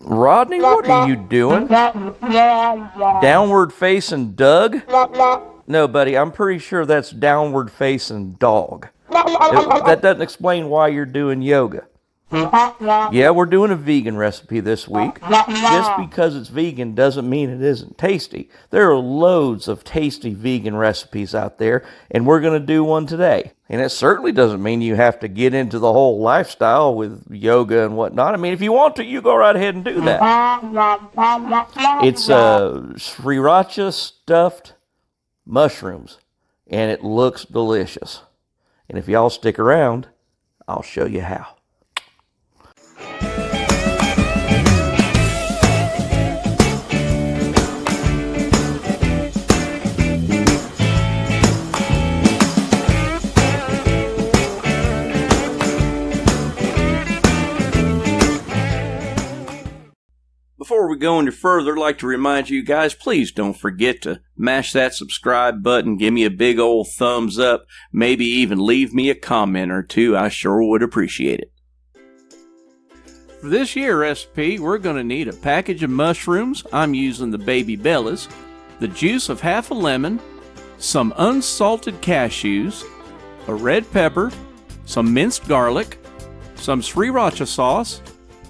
Rodney, what are you doing? Downward facing Doug? No, buddy, I'm pretty sure that's downward facing dog. That doesn't explain why you're doing yoga. Yeah, we're doing a vegan recipe this week. Just because it's vegan doesn't mean it isn't tasty. There are loads of tasty vegan recipes out there, and we're going to do one today. And it certainly doesn't mean you have to get into the whole lifestyle with yoga and whatnot. I mean, if you want to, you go right ahead and do that. It's Sriracha Stuffed Mushrooms, and it looks delicious. And if y'all stick around, I'll show you how. Before we go any further, I'd like to remind you guys, please don't forget to mash that subscribe button, give me a big old thumbs up, maybe even leave me a comment or two. I sure would appreciate it. For this year recipe, we're going to need a package of mushrooms. I'm using the Baby Bellas, the juice of half a lemon, some unsalted cashews, a red pepper, some minced garlic, some Sriracha sauce,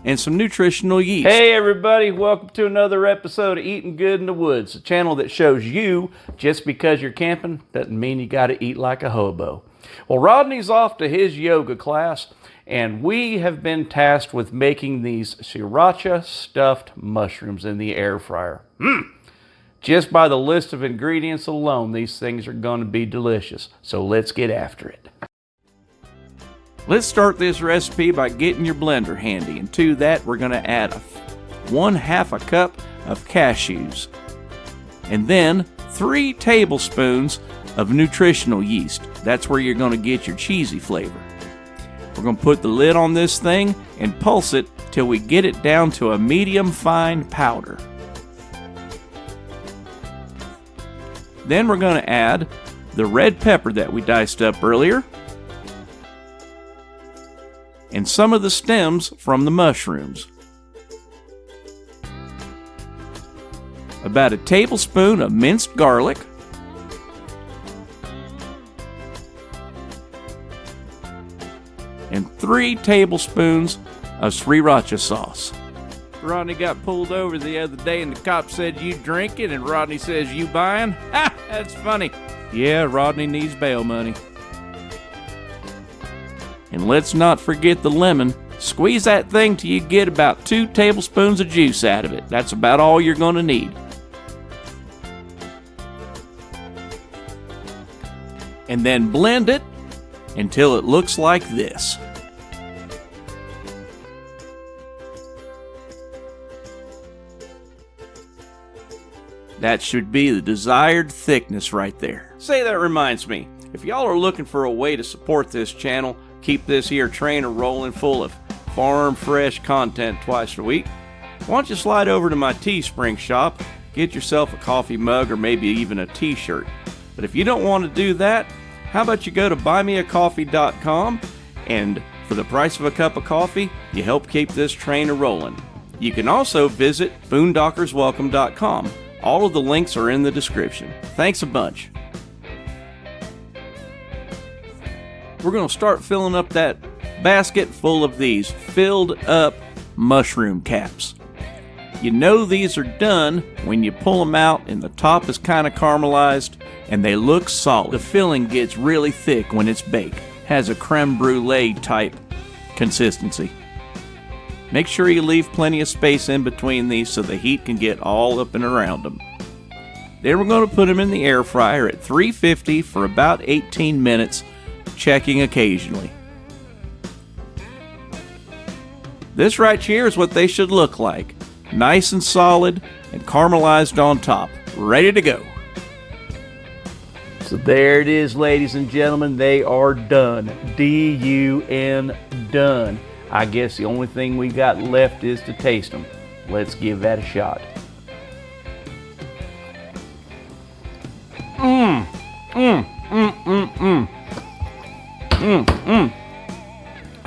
and some nutritional yeast. Hey everybody, welcome to another episode of Eatin Good in the Woods, a channel that shows you just because you're camping doesn't mean you gotta eat like a hobo. Well, Rodney's off to his yoga class, and we have been tasked with making these Sriracha Stuffed Mushrooms in the air fryer. Just by the list of ingredients alone, these things are gonna be delicious. So let's get after it. Let's start this recipe by getting your blender handy, and to that we're going to add 1/2 a cup of cashews, and then 3 tablespoons of nutritional yeast. That's where you're going to get your cheesy flavor. We're going to put the lid on this thing and pulse it till we get it down to a medium fine powder. Then we're going to add the red pepper that we diced up earlier, and some of the stems from the mushrooms. About a tablespoon of minced garlic, and 3 tablespoons of Sriracha sauce. Rodney got pulled over the other day and the cop said, "You drinking?" and Rodney says, "You buying?" Ha! That's funny. Yeah, Rodney needs bail money. And let's not forget the lemon. Squeeze that thing till you get about 2 tablespoons of juice out of it. That's about all you're going to need. And then blend it until it looks like this. That should be the desired thickness right there. Say, that reminds me, if y'all are looking for a way to support this channel, keep this here trainer rolling full of farm fresh content twice a week, why don't you slide over to my Teespring shop, get yourself a coffee mug or maybe even a t-shirt. But if you don't want to do that, how about you go to buymeacoffee.com, and for the price of a cup of coffee, you help keep this trainer rolling. You can also visit boondockerswelcome.com. All of the links are in the description. Thanks a bunch. We're going to start filling up that basket full of these filled up mushroom caps. You know these are done when you pull them out and the top is kind of caramelized and they look solid. The filling gets really thick when it's baked. Has a creme brulee type consistency. Make sure you leave plenty of space in between these so the heat can get all up and around them. Then we're going to put them in the air fryer at 350 for about 18 minutes, checking occasionally. This right here is what they should look like. Nice and solid and caramelized on top. Ready to go. So there it is, ladies and gentlemen. They are done. D-U-N, done. I guess the only thing we got left is to taste them. Let's give that a shot.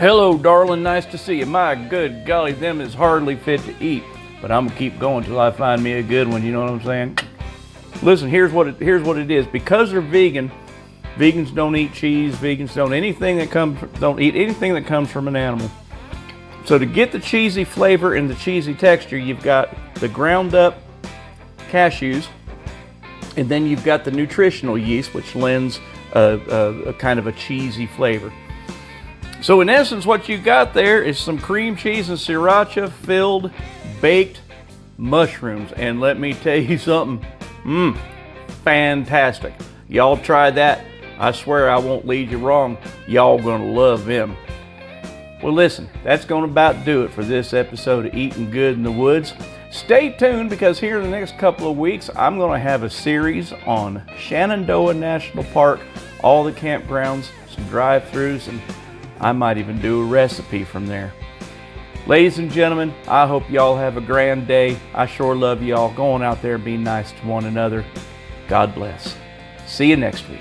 Hello, darling. Nice to see you. My good golly, them is hardly fit to eat. But I'm going to keep going till I find me a good one. You know what I'm saying? Listen, here's what it is. Because they're vegan, vegans don't eat cheese. Vegans don't eat anything that comes from an animal. So to get the cheesy flavor and the cheesy texture, you've got the ground up cashews, and then you've got the nutritional yeast, which lends a kind of a cheesy flavor. So in essence, what you got there is some cream cheese and sriracha filled baked mushrooms. And let me tell you something, fantastic. Y'all try that. I swear I won't lead you wrong. Y'all gonna love them. Well, listen, that's gonna about do it for this episode of Eatin Good in the Woods. Stay tuned, because here in the next couple of weeks, I'm gonna have a series on Shenandoah National Park, all the campgrounds, some drive-thrus, and I might even do a recipe from there. Ladies and gentlemen, I hope y'all have a grand day. I sure love y'all. Go on out there and be nice to one another. God bless. See you next week.